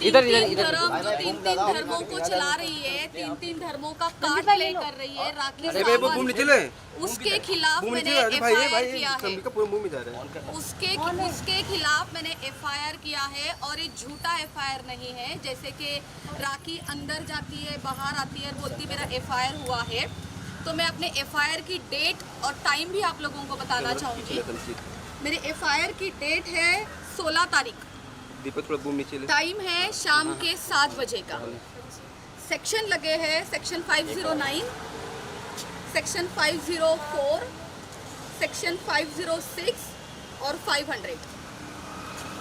इधर इधर इधर जो तीन धर्मों को चला रही है, तीन धर्मों का कार्ड प्ले कर रही है राखी सावंत, उसके खिलाफ मैंने एफआईआर किया है। उसके खिलाफ मैंने एफआईआर किया है और ये झूठा एफआईआर नहीं है। जैसे कि राखी अंदर जाती है, बाहर आती है, बोलती मेरा एफआईआर हुआ है, तो मैं अपने एफआईआर की डेट और टाइम भी आप लोगों को बताना चाहूँगी। मेरे एफआईआर की डेट है 16 तारीख, टाइम है शाम के 7 बजे का। सेक्शन लगे हैं सेक्शन 509, सेक्शन 504, सेक्शन 506 और 500।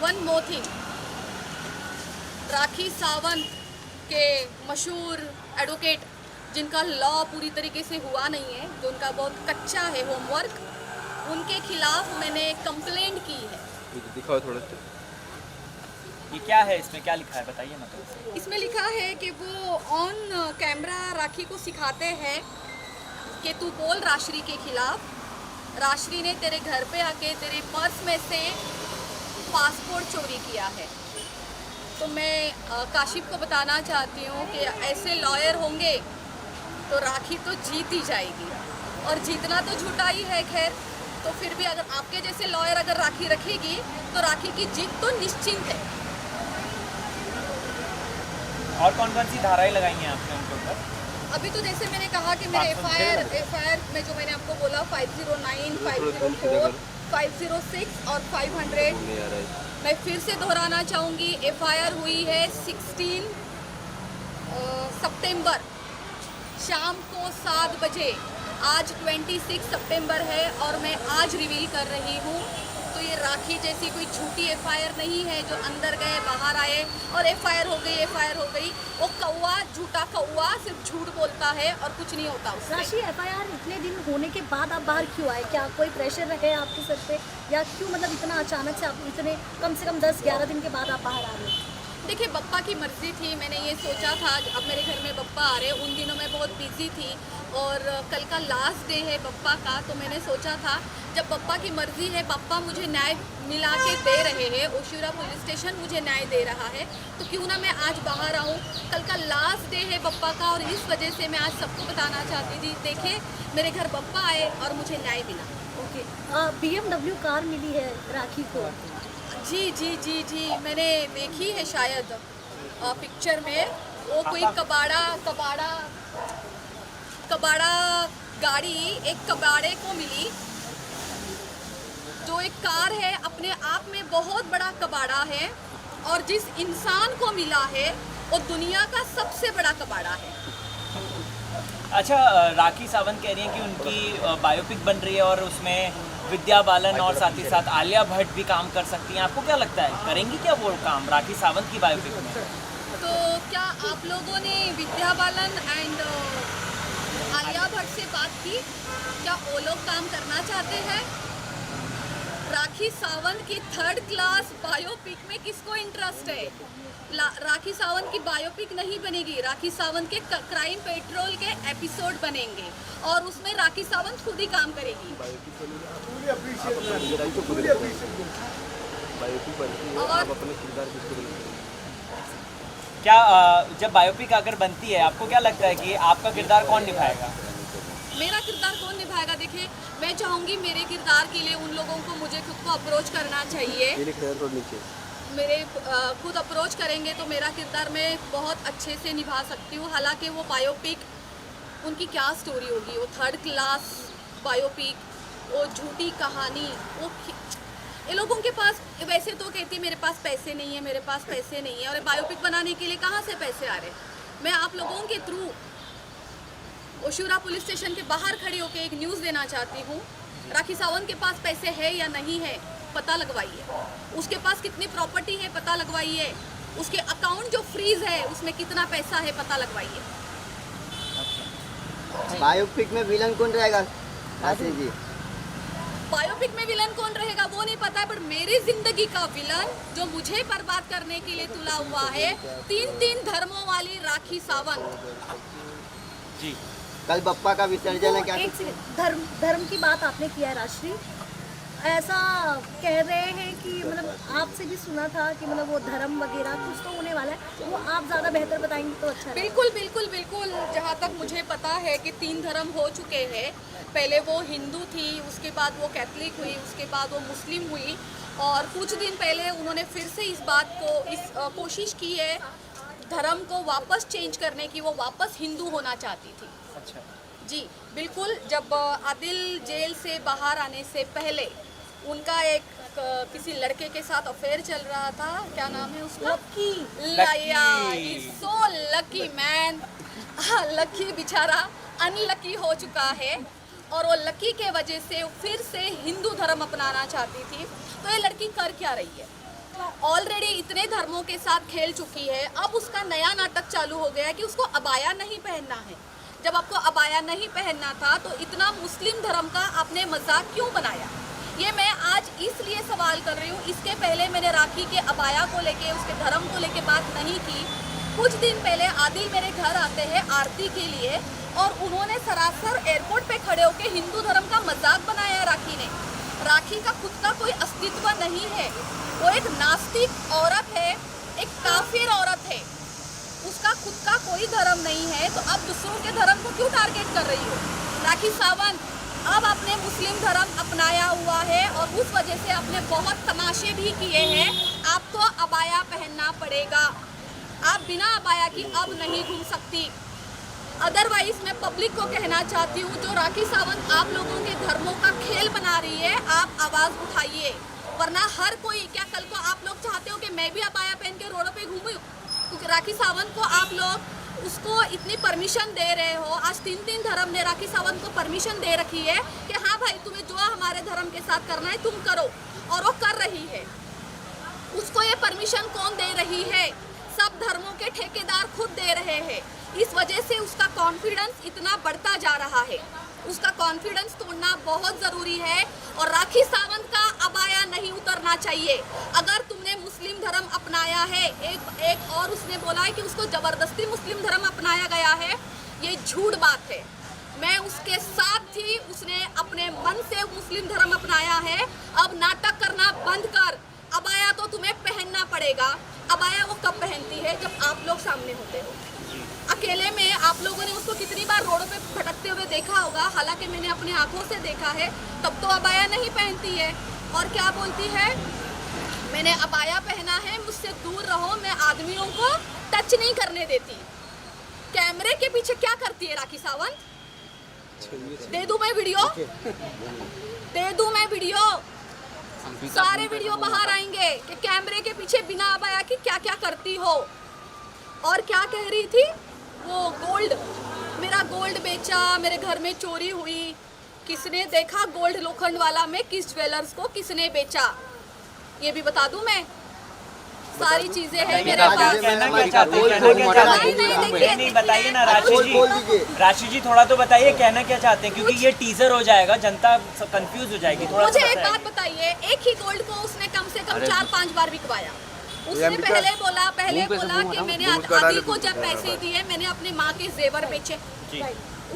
One more thing, Rakhi Sawant के मशहूर एडवोकेट जिनका लॉ पूरी तरीके से हुआ नहीं है, जो उनका बहुत कच्चा है होमवर्क, उनके खिलाफ मैंने कंप्लेंट की है। दिखाओ थोड़ा सा, ये क्या है, इसमें क्या लिखा है बताइए ना। तो इसमें लिखा है कि वो ऑन कैमरा राखी को सिखाते हैं कि तू बोल राश्री के खिलाफ, राश्री ने तेरे घर पे आके तेरे पर्स में से पासपोर्ट चोरी किया है। तो मैं काशिफ को बताना चाहती हूँ कि ऐसे लॉयर होंगे तो राखी तो जीत ही जाएगी, और जीतना तो झूठा ही है। खैर, तो फिर भी अगर आपके जैसे लॉयर अगर राखी रखेगी तो राखी की जीत तो निश्चिंत है। और कौन कौन सी धाराएं लगाई हैं आपने उनके ऊपर? अभी तो जैसे मैंने कहा कि मेरे एफआईआर में जो मैंने आपको बोला 509, 504, 506 और 500, मैं फिर से दोहराना चाहूँगी। एफआईआर हुई है 16 सितंबर शाम को 7 बजे। आज 26 सितंबर है और मैं आज रिवील कर रही हूँ। तो ये राखी जैसी कोई झूठी एफआईआर नहीं है जो अंदर गए बाहर आए और एफआईआर हो गई, एफआईआर हो गई। वो कौवा, झूठा कौवा सिर्फ झूठ बोलता है और कुछ नहीं होता उससे। राशि, एफआईआर इतने दिन होने के बाद आप बाहर क्यों आए? क्या कोई प्रेशर रहे आपके सर पे, या क्यों मतलब इतना अचानक से आप इतने कम से कम 10-11 दिन के बाद आप बाहर आ रहे हो? देखिए, बप्पा की मर्ज़ी थी। मैंने ये सोचा था अब मेरे घर में बप्पा आ रहे, उन दिनों मैं बहुत बिजी थी और कल का लास्ट डे है बप्पा का। तो मैंने सोचा था जब बप्पा की मर्ज़ी है, बप्पा मुझे न्याय मिला के दे रहे हैं, ओशिवरा पुलिस स्टेशन मुझे न्याय दे रहा है, तो क्यों ना मैं आज बाहर आऊँ। कल का लास्ट डे है बप्पा का और इस वजह से मैं आज सबको बताना चाहती थी, देखिए मेरे घर बप्पा आए और मुझे न्याय मिला। ओके, BMW कार मिली है राखी को? जी जी जी जी, मैंने देखी है शायद पिक्चर में। वो कोई कबाड़ा गाड़ी एक कबाड़े को मिली, जो एक कार है अपने आप में बहुत बड़ा कबाड़ा है, और जिस इंसान को मिला है वो दुनिया का सबसे बड़ा कबाड़ा है। अच्छा, राखी सावंत कह रही हैं कि उनकी बायोपिक बन रही है और उसमें विद्या बालन और साथ ही साथ आलिया भट्ट भी काम कर सकती हैं। आपको क्या लगता है, करेंगी क्या वो काम राखी सावंत की बायोपिक में? तो क्या आप लोगों ने विद्या बालन एंड आलिया भट्ट से बात की? क्या वो लोग काम करना चाहते हैं? राखी सावंत की 3rd क्लास बायोपिक में किसको इंटरेस्ट है? राखी सावंत की बायोपिक नहीं बनेगी, राखी सावंत के क्राइम पेट्रोल के एपिसोड बनेंगे और उसमें राखी सावंत खुद ही काम करेगी। और क्या जब बायोपिक अगर बनती है, आपको क्या लगता है कि आपका किरदार कौन निभाएगा? मेरा किरदार कौन निभाएगा? देखिए, मैं चाहूँगी मेरे किरदार के लिए उन लोगों को मुझे खुद को अप्रोच करना चाहिए। मेरे खुद अप्रोच करेंगे तो मेरा किरदार मैं बहुत अच्छे से निभा सकती हूँ। हालांकि वो बायोपिक, उनकी क्या स्टोरी होगी, वो 3rd क्लास बायोपिक, वो झूठी कहानी, वो ये लोगों के पास वैसे तो कहती है मेरे पास पैसे नहीं है, मेरे पास पैसे नहीं है, और बायोपिक बनाने के लिए कहाँ से पैसे आ रहे हैं? मैं आप लोगों के थ्रू ओशिवरा पुलिस स्टेशन के बाहर खड़ी होकर एक न्यूज़ देना चाहती हूँ। राखी सावंत के पास पैसे है या नहीं है, पता लगवाइए। उसके पास कितनी प्रॉपर्टी है, पता लगवाइए। उसके अकाउंट जो फ्रीज है उसमें कितना पैसा है, पता लगवाइए। बायोपिक में विलन कौन रहेगा राशि जी? बायोपिक में विलन कौन रहेगा वो नहीं पता है, पर मेरी जिंदगी का विलन जो मुझे बर्बाद करने के लिए तुला हुआ है, 3 धर्मों वाली राखी सावंत जी। कल बप्पा का विसर्जन है, क्या एक सेकंड, धर्म की बात आपने किया है राश्री। ऐसा कह रहे हैं कि मतलब आपसे भी सुना था कि मतलब वो धर्म वगैरह कुछ तो होने वाला है, वो आप ज़्यादा बेहतर बताएंगे तो अच्छा रहेगा। बिल्कुल बिल्कुल बिल्कुल, जहाँ तक मुझे पता है कि 3 धर्म हो चुके हैं। पहले वो हिंदू थी, उसके बाद वो कैथलिक हुई, उसके बाद वो मुस्लिम हुई, और कुछ दिन पहले उन्होंने फिर से इस बात को कोशिश की है धर्म को वापस चेंज करने की। वो वापस हिंदू होना चाहती थी। अच्छा, जी बिल्कुल। जब आदिल जेल से बाहर आने से पहले उनका एक किसी लड़के के साथ अफेयर चल रहा था। क्या नाम है उसका? Lucky. So lucky man. Lucky बेचारा अनलकी हो चुका है, और वो लकी के वजह से फिर से हिंदू धर्म अपनाना चाहती थी। तो ये लड़की कर क्या रही है? ऑलरेडी इतने धर्मों के साथ खेल चुकी है। अब उसका नया नाटक चालू हो गया है कि उसको अबाया नहीं पहनना है। जब आपको अबाया नहीं पहनना था तो इतना मुस्लिम धर्म का आपने मजाक क्यों बनाया? ये मैं आज इसलिए सवाल कर रही हूँ। इसके पहले मैंने राखी के अबाया को लेके, उसके धर्म को लेके बात नहीं की। कुछ दिन पहले आदिल मेरे घर आते हैं आरती के लिए, और उन्होंने सरासर एयरपोर्ट पे खड़े होकर हिंदू धर्म का मजाक बनाया राखी ने। राखी का खुद का कोई अस्तित्व नहीं है। वो एक नास्तिक औरत है, एक काफिर औरत है। उसका खुद का कोई धर्म नहीं है, तो अब दूसरों के धर्म को क्यों टारगेट कर रही हो? राखी सावंत, अब आपने मुस्लिम धर्म अपनाया हुआ है और उस वजह से आपने बहुत तमाशे भी किए हैं। आपको अबाया पहनना पड़ेगा। आप बिना अबाया की अब नहीं घूम सकती। अदरवाइज मैं पब्लिक को कहना चाहती हूँ, जो राखी सावंत आप लोगों के धर्मों का खेल बना रही है, आप आवाज़ उठाइए। वरना हर कोई, क्या कल को आप लोग चाहते हो कि मैं भी अबाया पहन के रोडों पे घूमूं? क्योंकि राखी सावंत को आप लोग उसको इतनी परमिशन दे रहे हो। आज 3 धर्म ने राखी सावंत को परमिशन दे रखी है कि हाँ भाई, तुम्हें जो हमारे धर्म के साथ करना है तुम करो, और वो कर रही है। उसको ये परमिशन कौन दे रही है? सब धर्मों के ठेकेदार खुद दे रहे हैं। इस वजह से उसका कॉन्फिडेंस इतना बढ़ता जा रहा है। उसका कॉन्फिडेंस तोड़ना बहुत ज़रूरी है, और राखी सावंत का अबाया नहीं उतरना चाहिए। अगर तुमने मुस्लिम धर्म अपनाया है, एक और उसने बोला है कि उसको ज़बरदस्ती मुस्लिम धर्म अपनाया गया है, ये झूठ बात है। मैं उसके साथ थी, उसने अपने मन से मुस्लिम धर्म अपनाया है। अब नाटक करना बंद कर। अबाया तो तुम्हें पहनना पड़ेगा। अबाया वो कब पहनती है? जब आप लोग सामने होते हो। अकेले में आप लोगों ने उसको कितनी बार रोडों पे भटकते हुए देखा होगा, हालांकि मैंने अपनी आंखों से देखा है। तब तो अबाया नहीं पहनती है, और क्या बोलती है, मैंने अबाया पहना है, मुझसे दूर रहो, मैं आदमियों को टच नहीं करने देती। कैमरे के पीछे क्या करती है राखी सावंत? दे दूं मैं वीडियो? दे दूं मैं वीडियो? सारे वीडियो बाहर आएंगे कि कैमरे के पीछे बिना अबाया की क्या क्या करती हो। और क्या कह रही थी वो? गोल्ड, मेरा गोल्ड बेचा, मेरे घर में चोरी हुई। किसने देखा गोल्ड लोखंड वाला में किस ज्वेलर्स को किसने बेचा? ये भी बता दूं मैं। सारी चीजें हैं मेरे पास। कहना क्या चाहते हैं? नहीं बताइए ना राशि जी। राशि जी थोड़ा तो बताइए, कहना क्या चाहते हैं, क्योंकि ये टीजर हो जाएगा, जनता कंफ्यूज हो जाएगी। थोड़ा मुझे एक बात बताइए, एक ही गोल्ड को उसने कम से कम 4-5 बार बिकवाया। उसने पहले बोला कि मैंने आदिल को जब पैसे दिए, मैंने अपने माँ के जेवर बेचे।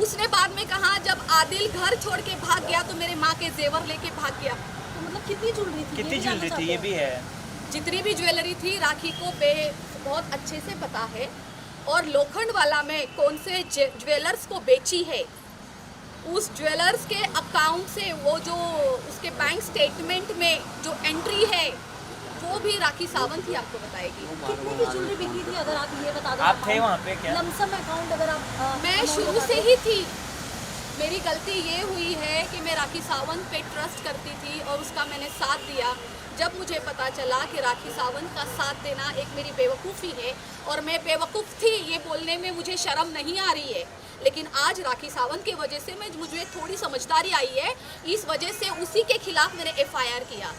उसने बाद में कहा जब आदिल घर छोड़ के भाग गया तो मेरे माँ के जेवर लेके भाग गया। तो मतलब कितनी ज्वेलरी थी? कितनी ज्वेलरी थी? ये भी है। जितनी भी ज्वेलरी थी राखी को बहुत अच्छे से पता है। और लोखंड वाला में कौन से ज्वेलर्स को बेची है, उस ज्वेलर्स के अकाउंट से वो जो उसके बैंक स्टेटमेंट में जो एंट्री है, वो भी राखी सावंत ही आपको बताएगी। कितने की ज्वेलरी बिकी थी, अगर आप ये बता दो। आप थे वहाँ पे क्या? लमसम अकाउंट अगर आप मैं शुरू से ही थी। मेरी गलती ये हुई है कि मैं राखी सावंत पे ट्रस्ट करती थी और उसका मैंने साथ दिया। जब मुझे पता चला कि राखी सावंत का साथ देना एक मेरी बेवकूफ़ी है, और मैं बेवकूफ़ थी ये बोलने में मुझे शर्म नहीं आ रही है, लेकिन आज राखी सावंत की वजह से मुझे थोड़ी समझदारी आई है। इस वजह से उसी के खिलाफ मैंने FIR किया।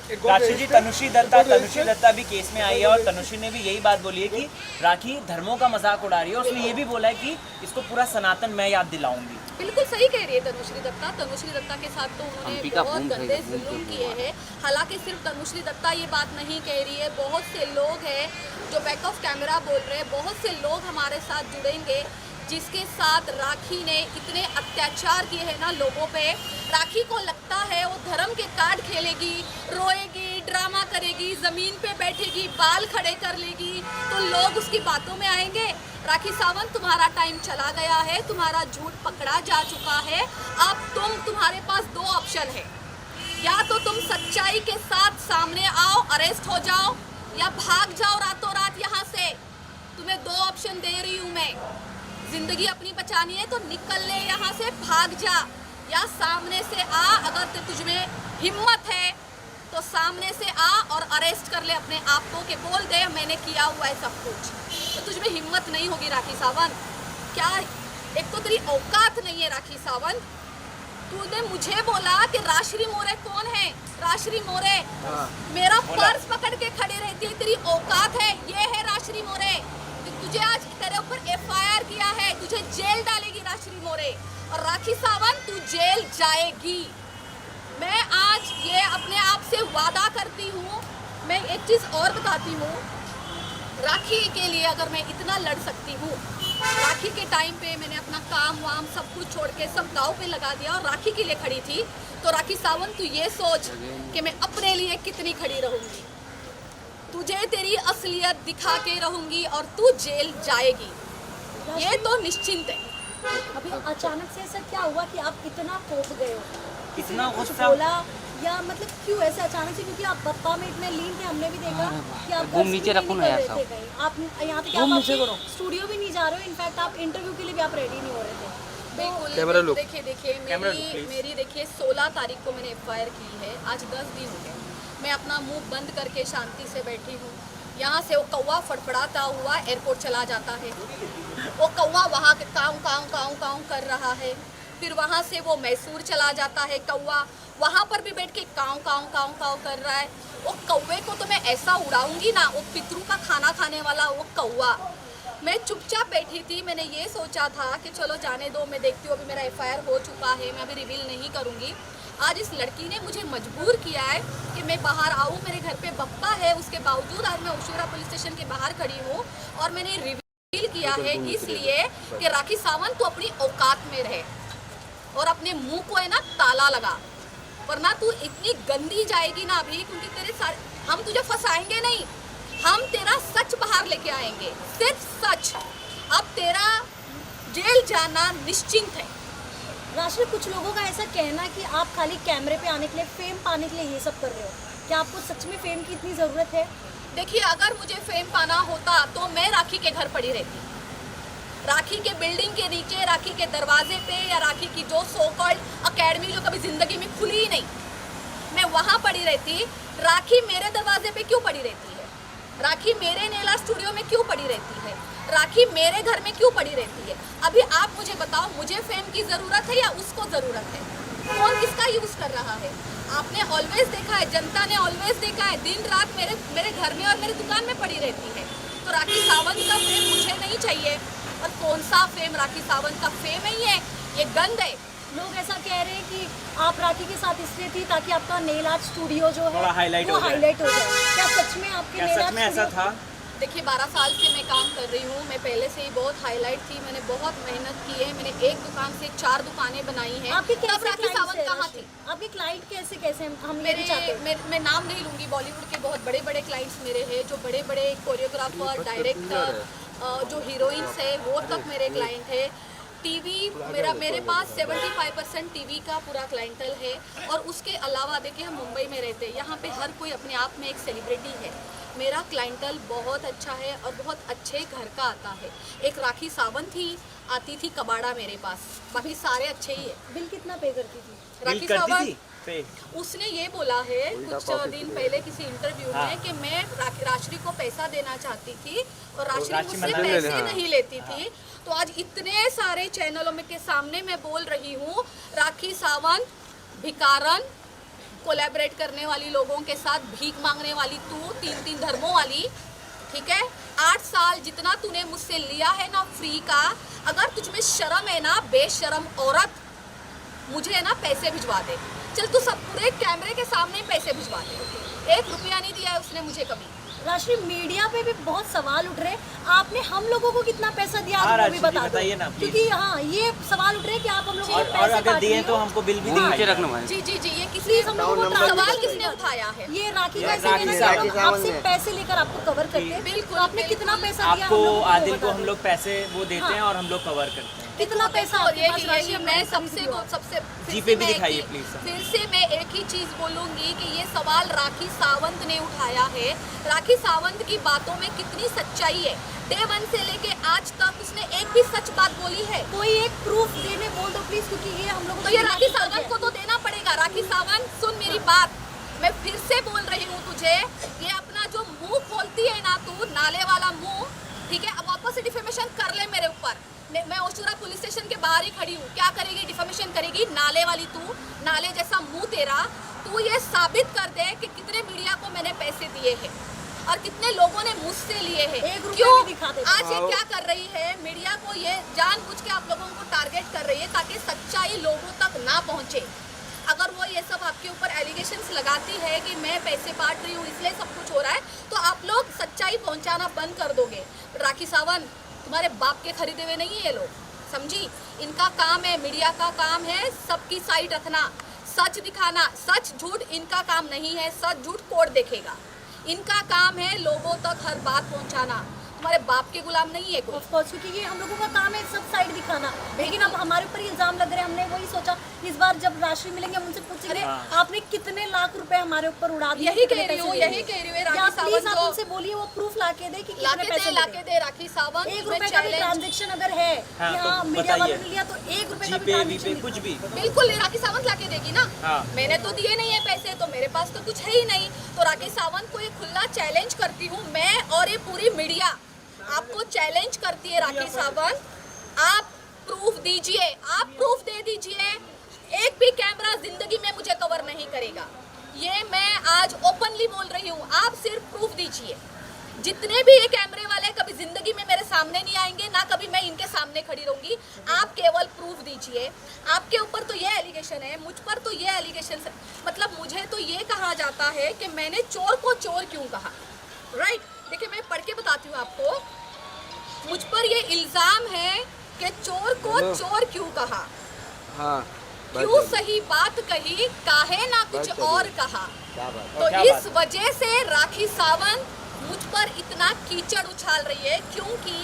राशि जी, तनुश्री दत्ता भी केस में आई है, और तनुश्री ने भी यही बात बोली है कि राखी धर्मों का मजाक उड़ा रही है, और उसने ये भी बोला है कि इसको पूरा सनातन मैं याद दिलाऊंगी। बिल्कुल सही कह रही है तनुश्री दत्ता के साथ तो उन्होंने बहुत गंदे जुल्म किए हैं। हालांकि सिर्फ तनुश्री दत्ता ये बात नहीं कह रही है, बहुत से लोग हैं जो बैक ऑफ कैमरा बोल रहे हैं, बहुत से लोग हमारे साथ जुड़ेंगे जिसके साथ राखी ने इतने अत्याचार किए हैं ना लोगों पे। राखी को लगता है वो धर्म के कार्ड खेलेगी, रोएगी, ड्रामा करेगी, ज़मीन पे बैठेगी, बाल खड़े कर लेगी तो लोग उसकी बातों में आएंगे। राखी सावंत, तुम्हारा टाइम चला गया है, तुम्हारा झूठ पकड़ा जा चुका है। अब तुम्हारे पास दो ऑप्शन है, या तो तुम सच्चाई के साथ सामने आओ, अरेस्ट हो जाओ, या भाग जाओ रातों रात यहाँ से। तुम्हें दो ऑप्शन दे रही हूँ मैं। जिंदगी अपनी बचानी है तो निकल ले यहाँ से, भाग जा, या सामने से आ। अगर तुझमें हिम्मत है तो सामने से आ और अरेस्ट कर ले अपने आप को, कि बोल दे मैंने किया हुआ है सब कुछ। तो तुझमें हिम्मत नहीं होगी राखी सावंत। क्या एक तो तेरी औकात नहीं है राखी सावंत। तूने मुझे बोला कि राश्री मोरे कौन है? राश्री मोरे मेरा पर्स पकड़ के खड़े रहती है, तेरी औकात है? ये है राश्री मोरे। तुझे आज तेरे ऊपर FIR किया है, तुझे जेल डालेगी राश्री मोरे। और राखी सावंत, तू जेल जाएगी। मैं आज ये अपने आप से वादा करती हूँ। मैं एक चीज़ और बताती हूँ, राखी के लिए अगर मैं इतना लड़ सकती हूँ, राखी के टाइम पे मैंने अपना काम वाम सब कुछ छोड़ के सब दाव पे लगा दिया और राखी के लिए खड़ी थी, तो राखी सावंत तू ये सोच कि मैं अपने लिए कितनी खड़ी रहूँगी। तुझे तेरी असलियत दिखा के रहूँगी और तू जेल जाएगी, ये तो निश्चिंत है। अभी अचानक से ऐसा क्या हुआ कि आप इतना कोप गए हो? इतना कुछ गुस्सा? बोला या मतलब क्यों ऐसे अचानक से? क्योंकि आप बप्पा में इतने लीन थे, हमने भी देखा कि आप घर नीचे स्टूडियो रखो नहीं ना कर यार रहे साहब। थे कहीं। आप यहाँ तक कि आप स्टूडियो भी नहीं जा रहे हो, इनफैक्ट आप इंटरव्यू के लिए भी आप रेडी नहीं हो रहे थे। बिल्कुल। देखिए मेरी देखिए 16 तारीख को मैंने FIR की है, आज 10 दिन हो गए। मैं अपना मुंह बंद करके शांति से बैठी हूँ। यहाँ से वो कौवा फड़फड़ाता हुआ एयरपोर्ट चला जाता है, वो कौवा वहाँ के काऊ काऊ काऊ काऊ कर रहा है। फिर वहाँ से वो मैसूर चला जाता है कौवा, वहाँ पर भी बैठ के काऊ काऊ काऊ काऊ कर रहा है। वो कौवे को तो मैं ऐसा उड़ाऊंगी ना, वो पितरू का खाना खाने वाला वो कौवा। मैं चुपचाप बैठी थी, मैंने ये सोचा था कि चलो जाने दो, मैं देखती हूँ अभी मेरा FIR हो चुका है, मैं अभी रिवील नहीं करूँगी। आज इस लड़की ने मुझे मजबूर किया है कि मैं बाहर आऊँ, मेरे घर पे बप्पा है, उसके बावजूद आज मैं ओशोरा पुलिस स्टेशन के बाहर खड़ी हूँ और मैंने रिवील किया है इसलिए कि राखी सावंत तू अपनी औकात में रहे और अपने मुंह को है ना ताला लगा, वरना तू इतनी गंदी जाएगी ना अभी, क्योंकि तेरे सारे हम तुझे फंसाएंगे नहीं, हम तेरा सच बाहर लेके आएंगे, सिर्फ सच। अब तेरा जेल जाना निश्चिंत है। राष्ट्र, कुछ लोगों का ऐसा कहना है कि आप खाली कैमरे पे आने के लिए, फेम पाने के लिए ये सब कर रहे हो। क्या आपको सच में फेम की इतनी ज़रूरत है? देखिए, अगर मुझे फेम पाना होता तो मैं राखी के घर पड़ी रहती, राखी के बिल्डिंग के नीचे, राखी के दरवाजे पे, या राखी की जो सो कॉल्ड अकेडमी जो कभी जिंदगी में खुली ही नहीं, मैं वहाँ पड़ी रहती। राखी मेरे दरवाजे पे क्यों पड़ी रहती है? राखी मेरे नेला स्टूडियो में क्यों पड़ी रहती है? राखी मेरे घर में क्यों पड़ी रहती है? अभी आप मुझे बताओ, मुझे फेम की ज़रूरत है या उसको ज़रूरत है? कौन किसका यूज़ कर रहा है? आपने ऑलवेज देखा है, जनता ने ऑलवेज देखा है, दिन रात मेरे घर में और मेरे दुकान में पड़ी रहती है। तो राखी सावंत का फेम मुझे नहीं चाहिए। और कौन सा फेम? राखी सावंत का फेम ही है, ये गंद है। लोग ऐसा कह रहे हैं कि आप राखी के साथ इसलिए थी ताकि आपका नेल आर्ट स्टूडियो जो है हाईलाइट वो हाईलाइट हो जाए। क्या सच में आपके नेल आर्ट ऐसा था? देखिए, 12 साल से मैं काम कर रही हूँ, मैं पहले से ही बहुत हाईलाइट थी, मैंने बहुत मेहनत की है, मैंने एक दुकान से 4 दुकानें बनाई हैं। आपके तब राखी सावंत कहाँ थी? आपके क्लाइंट कैसे हम मैं नाम नहीं लूँगी, बॉलीवुड के बहुत बड़े बड़े क्लाइंट्स मेरे हैं, जो बड़े बड़े कोरियोग्राफर, डायरेक्टर, जो हीरोइंस है, वो तक मेरे क्लाइंट है। टीवी मेरे पास 75% टीवी का पूरा क्लाइंटल है। और उसके अलावा देखिए, हम मुंबई में रहते हैं, यहाँ पे हर कोई अपने आप में एक सेलिब्रिटी है। मेरा क्लाइंटल बहुत अच्छा है और बहुत अच्छे घर का आता है। एक राखी सावंत ही आती थी कबाड़ा मेरे पास, बाकी सारे अच्छे ही है। बिल कितना पे करती थी राखी सावंत? उसने ये बोला है कुछ दिन पहले किसी इंटरव्यू में कि मैं राश्री को पैसा देना चाहती थी और राश्री मुझसे पैसे नहीं लेती थी। तो आज इतने सारे चैनलों में के सामने मैं बोल रही हूँ, राखी सावंत भिकारन, कोलैबोरेट करने वाली लोगों के साथ भीख मांगने वाली तू, 3 धर्मों वाली, ठीक है? 8 साल जितना तूने मुझसे लिया है ना फ्री का, अगर तुझमें शर्म है ना, बेशरम औरत, मुझे है ना पैसे भिजवा दे। चल, तू सब पूरे कैमरे के सामने पैसे भिजवा दे। 1 रुपया नहीं दिया है उसने मुझे कभी। राशि मीडिया पे भी बहुत सवाल उठ रहे हैं, आपने हम लोगों को कितना पैसा दिया हाँ, आप वो राशि भी जी, बता दो, बताइए ना, please। क्योंकि हाँ ये सवाल उठ रहे हैं कि आप हम लोगों को और पैसे अगर काट दिए लिए तो हो। हमको बिल भी हाँ, नीचे जी जी जी, ये किसने प्लीज हम लोगों को नंबर ट्रांसफर सवाल करिए। किसने उठाया है? ये राखी का ऐसे राखी कहना सावंत कि हम सावंत आपसे ने। पैसे लेकर आपको कवर करते हैं, बिल्कुल, तो आपने कितना बिल्कुल। पैसा दिया हम आपको लोगों को आदिल को बता हम दो। लोग पैसे वो देते हैं और हम लोग कवर करते हैं। कितना पैसा और आपके पास राशि ये हम मैं लोगों को सबसे खरीद को लो। सबसे फिर जी से पे भी मैं एक दिखाइए, ही- please, sir। फिर से मैं एक ही चीज बोलूंगी कि ये सवाल राखी सावंत ने उठाया है। राखी सावंत की बातों में कितनी सच्चाई है, डे 1 से लेके आज तक उसने एक भी सच बात बोली है? कोई एक प्रूफ देने बोल दो प्लीज, क्योंकि ये हम लोगों तो ये राखी सावंत को तो देना पड़ेगा। राखी सावंत सुन मेरी बात, मैं फिर से बोल रही हूँ तुझे, ये अपना जो मुंह खोलती है ना तू, नाले वाला मुंह, ठीक है, अब वापस से डिफेमेशन कर ले मेरे ऊपर। मैं ओशुरा पुलिस स्टेशन के बाहर ही खड़ी हूँ, क्या करेगी? डिफेमेशन करेगी। नाले वाली तू, नाले जैसा मुंह तेरा, तू ये साबित कर दे कि कितने मीडिया को मैंने पैसे दिए हैं और कितने लोगों ने मुझसे लिए हैं। एक रुपया क्यों भी दिखा दे। आज ये क्या कर रही है? मीडिया को ये जानबूझ के आप लोगों को टारगेट कर रही है ताकि सच्चाई लोगों तक ना पहुंचे। अगर वो ये सब आपके ऊपर एलिगेशंस लगाती है कि मैं पैसे बांट रही हूँ इसलिए सब कुछ हो रहा है, तो आप लोग सच्चाई पहुंचाना बंद कर दोगे। राखी सावंत तुम्हारे बाप के खरीदे हुए नहीं है ये लोग, समझी? इनका काम है, मीडिया का काम है सबकी साइड रखना, सच दिखाना। सच झूठ इनका काम नहीं है, सच झूठ कोर्ट देखेगा। इनका काम है लोगों तक हर बात पहुंचाना, तुम्हारे बाप के गुलाम नहीं है कोई। ऑफ कोर्स, क्योंकि ये हम लोगों का काम है सब साइड दिखाना, लेकिन अब हमारे ऊपर इल्जाम लग रहे हैं। हमने वही सोचा इस बार जब राशि मिलेंगे हम उनसे पूछेंगे आपने कितने लाख रुपए हमारे ऊपर उड़ा दिए, यही कितने कह रही पैसे हूँ, दिए? यही कह रही हूँ। या राखी प्लीज सावंत आप को उनसे बोलिए वो प्रूफ लाके दे कि कितने लाके पैसे दे मिले। राखी सावंत। एक मैं रुपए का भी challenge- ट्रांजेक्शन अगर है हाँ, कि तो हाँ मीडिया वालों ने बताइए। लिया तो एक रुपए का जी भी पे ट्रांजेक्शन कुछ भी। बिल्कुल नहीं, राखी सावंत लाके देगी ना। हाँ। मैंने तो दिए नहीं है पैसे, तो मेरे पास तो कुछ है ही नहीं। तो राखी सावंत को ये खुला चैलेंज करती हूँ मैं, और ये पूरी मीडिया आपको चैलेंज करती है। राखी सावंत, आप प्रूफ दीजिए, आप प्रूफ दे दीजिए। एक भी कैमरा जिंदगी में मुझे कवर नहीं करेगा, ये मैं आज ओपनली बोल रही हूँ। आप सिर्फ प्रूफ दीजिए। जितने भी ये कैमरे वाले कभी जिंदगी में मेरे सामने नहीं आएंगे, ना कभी मैं इनके सामने खड़ी रहूंगी। आप केवल प्रूफ दीजिए। आपके ऊपर तो ये एलिगेशन है, मुझ पर तो ये एलिगेशन है, मतलब मुझे तो ये कहा जाता है कि मैंने चोर को चोर क्यों कहा। राइट, देखिए मैं पढ़ के बताती हूँ आपको। मुझ पर ये इल्जाम है कि चोर को चोर क्यों कहा, हाँ क्यों सही बात कही, काहे ना कुछ बस और चलिए। कहा। क्या बात तो क्या इस बात वजह से राखी सावंत मुझ पर इतना कीचड़ उछाल रही है, क्योंकि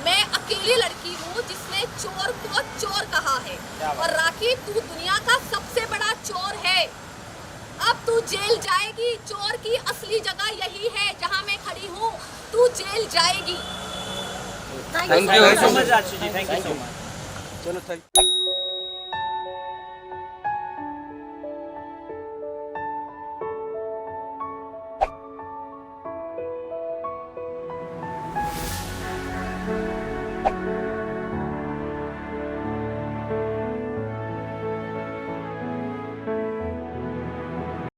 मैं अकेली लड़की हूँ जिसने चोर को चोर कहा है। क्या बात। और राखी, तू दुनिया का सबसे बड़ा चोर है। अब तू जेल जाएगी। चोर की असली जगह यही है जहाँ मैं खड़ी हूँ, तू जेल जाएगी। Thank Thank you you so much राशि जी, थैंक यू सो मच। चलो थैंक